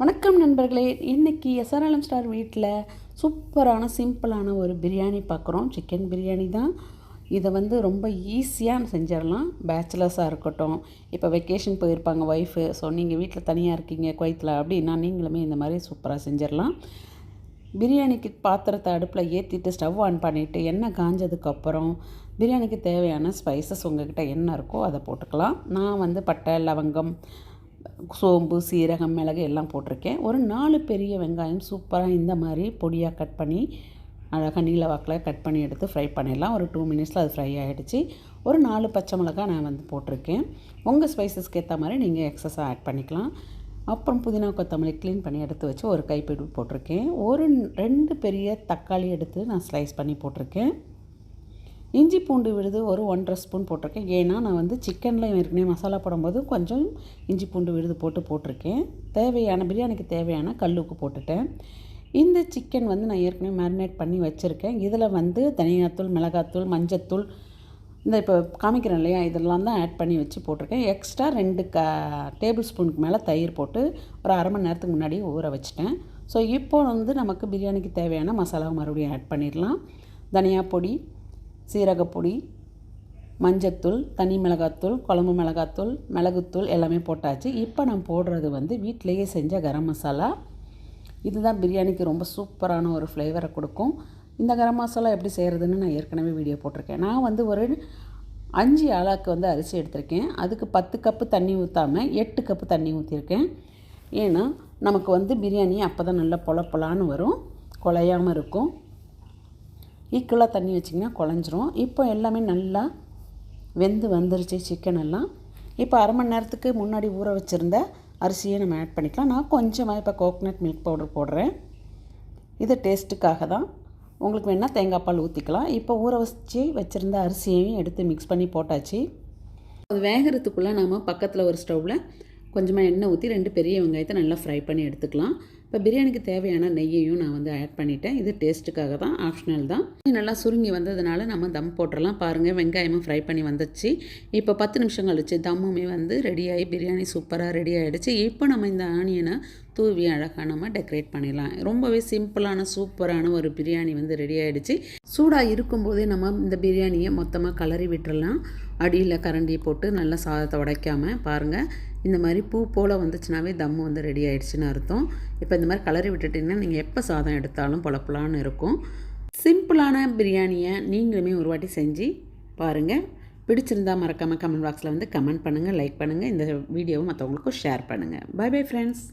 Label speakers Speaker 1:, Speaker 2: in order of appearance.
Speaker 1: வணக்கம் நண்பர்களே. இன்றைக்கி எஸ்ஆர்எல்எம் ஸ்டார் வீட்டில் சூப்பரான சிம்பிளான ஒரு பிரியாணி பார்க்குறோம். சிக்கன் பிரியாணி தான். இதை ரொம்ப ஈஸியாக செஞ்சிடலாம். பேச்சுலர்ஸாக இருக்கட்டும், இப்போ வெக்கேஷன் போயிருப்பாங்க ஒய்ஃபு, ஸோ நீங்கள் வீட்டில் தனியாக இருக்கீங்க குவைத்தில் அப்படின்னா நீங்களுமே இந்த மாதிரி சூப்பராக செஞ்சிடலாம். பிரியாணிக்கு பாத்திரத்தை அடுப்பில் ஏற்றிட்டு ஸ்டவ் ஆன் பண்ணிவிட்டு எண்ணெய் காஞ்சதுக்கப்புறம் பிரியாணிக்கு தேவையான ஸ்பைசஸ் உங்கள்கிட்ட என்ன இருக்கோ அதை போட்டுக்கலாம். நான் பட்டை, லவங்கம், சோம்பு, சீரகம், மிளகு எல்லாம் போட்டிருக்கேன். ஒரு 4 பெரிய வெங்காயம் சூப்பராக இந்த மாதிரி பொடியாக கட் பண்ணி அழகாக நீல வாக்கில் கட் பண்ணி எடுத்து ஃப்ரை பண்ணிடலாம். ஒரு 2 மினிட்ஸில் அது ஃப்ரை ஆகிடுச்சு. ஒரு 4 பச்சை மிளகாய் நான் போட்டிருக்கேன். உங்கள் ஸ்பைசஸ்க்கு ஏற்ற மாதிரி நீங்கள் எக்ஸஸாக ஆட் பண்ணிக்கலாம். அப்புறம் புதினா, கொத்தமல்லி க்ளீன் பண்ணி எடுத்து வச்சு ஒரு கைப்பிடி போட்டிருக்கேன். ஒரு 2 பெரிய தக்காளி எடுத்து நான் ஸ்லைஸ் பண்ணி போட்டிருக்கேன். இஞ்சி பூண்டு விழுது ஒரு 1.5 ஸ்பூன் போட்டிருக்கேன். ஏன்னா நான் சிக்கனில் ஏற்கனவே மசாலா போடும்போது கொஞ்சம் இஞ்சி பூண்டு விழுது போட்டிருக்கேன். பிரியாணிக்கு தேவையான கல் உப்பு போட்டுட்டேன். இந்த சிக்கன் நான் ஏற்கனவே மேரினேட் பண்ணி வச்சுருக்கேன். இதில் தனியாத்தூள், மிளகாத்தூள், மஞ்சத்தூள், இப்போ காமிக்கிறேன் இல்லையா, இதெல்லாம் தான் ஆட் பண்ணி வச்சு போட்டிருக்கேன். எக்ஸ்ட்ரா 2 டேபிள் ஸ்பூனுக்கு மேலே தயிர் போட்டு ஒரு அரை மணி நேரத்துக்கு முன்னாடி ஊற வச்சுட்டேன். ஸோ இப்போ நமக்கு பிரியாணிக்கு தேவையான மசாலாவை மறுபடியும் ஆட் பண்ணிடலாம். தனியா பொடி, சீரகப்பொடி, மஞ்சத்தூள், தனி மிளகாத்தூள், குழம்பு மிளகாத்தூள், மிளகுத்தூள் எல்லாமே போட்டாச்சு. இப்போ நான் போடுறது வீட்டிலையே செஞ்ச கரம் மசாலா. இதுதான் பிரியாணிக்கு ரொம்ப சூப்பரான ஒரு ஃப்ளேவரை கொடுக்கும். இந்த கரம் மசாலா எப்படி செய்கிறதுன்னு நான் ஏற்கனவே வீடியோ போட்டிருக்கேன். நான் ஒரு 5 ஆளாக்கு அரிசி எடுத்திருக்கேன். அதுக்கு 10 கப்பு தண்ணி ஊற்றாமல் 8 கப்பு தண்ணி ஊற்றிருக்கேன். ஏன்னா நமக்கு பிரியாணி அப்போ தான் நல்லா பொலப்பொலான்னு வரும், குலையாமல் இருக்கும். ஈக்குவலாக தண்ணி வச்சிங்கன்னா குழஞ்சிரும். இப்போ எல்லாமே நல்லா வெந்து வந்துருச்சு சிக்கன் எல்லாம். இப்போ அரை மணி நேரத்துக்கு முன்னாடி ஊற வச்சுருந்த அரிசியை நம்ம ஆட் பண்ணிக்கலாம். நான் கொஞ்சமாக இப்போ கோகனட் மில்க் பவுடர் போடுறேன். இது டேஸ்ட்டுக்காக தான். உங்களுக்கு வேணால் தேங்காய் பால் ஊற்றிக்கலாம். இப்போ ஊற வச்சுருந்த அரிசியையும் எடுத்து மிக்ஸ் பண்ணி போட்டாச்சு. அது வேகிறதுக்குள்ளே நம்ம பக்கத்தில் ஒரு ஸ்டவ்வில் கொஞ்சமாக எண்ணெய் ஊற்றி 2 பெரிய வெங்காயத்தை நல்லா ஃப்ரை பண்ணி எடுத்துக்கலாம். இப்போ பிரியாணிக்கு தேவையான நெய்யையும் நான் ஆட் பண்ணிட்டேன். இது டேஸ்ட்டுக்காக தான், ஆப்ஷனல் தான். நல்லா சுருங்கி வந்ததுனால நம்ம தம் போட்டுடலாம். பாருங்கள், வெங்காயமும் ஃப்ரை பண்ணி வந்துச்சு. இப்போ 10 நிமிஷம் கழிச்சு தம்முமே ரெடியாகி பிரியாணி சூப்பராக ரெடி ஆகிடுச்சு. இப்போ நம்ம இந்த ஆனியனை தூவி அழகாக நம்ம டெக்கரேட் பண்ணிடலாம். ரொம்பவே சிம்பிளான சூப்பரான ஒரு பிரியாணி ரெடி ஆகிடுச்சு. சூடாக இருக்கும்போதே நம்ம இந்த பிரியாணியை மொத்தமாக கலரி விட்டுடலாம். அடியில் கரண்டியை போட்டு நல்லா சாதத்தை உடைக்காமல் பாருங்கள், இந்த மாதிரி பூ போல் வந்துச்சுனாவே தம்மு ரெடி ஆகிடுச்சின்னு அர்த்தம். இப்போ இந்த மாதிரி கலரி விட்டுட்டிங்கன்னா நீங்கள் எப்போ சாதம் எடுத்தாலும் பொலப்பலான்னு இருக்கும். சிம்பிளான பிரியாணியை நீங்களுமே ஒரு வாட்டி செஞ்சு பாருங்கள். பிடிச்சிருந்தால் மறக்காமல் கமெண்ட் பாக்ஸில் கமெண்ட் பண்ணுங்கள், லைக் பண்ணுங்கள். இந்த வீடியோவை மற்றவங்களுக்கும் ஷேர் பண்ணுங்கள். Bye bye friends.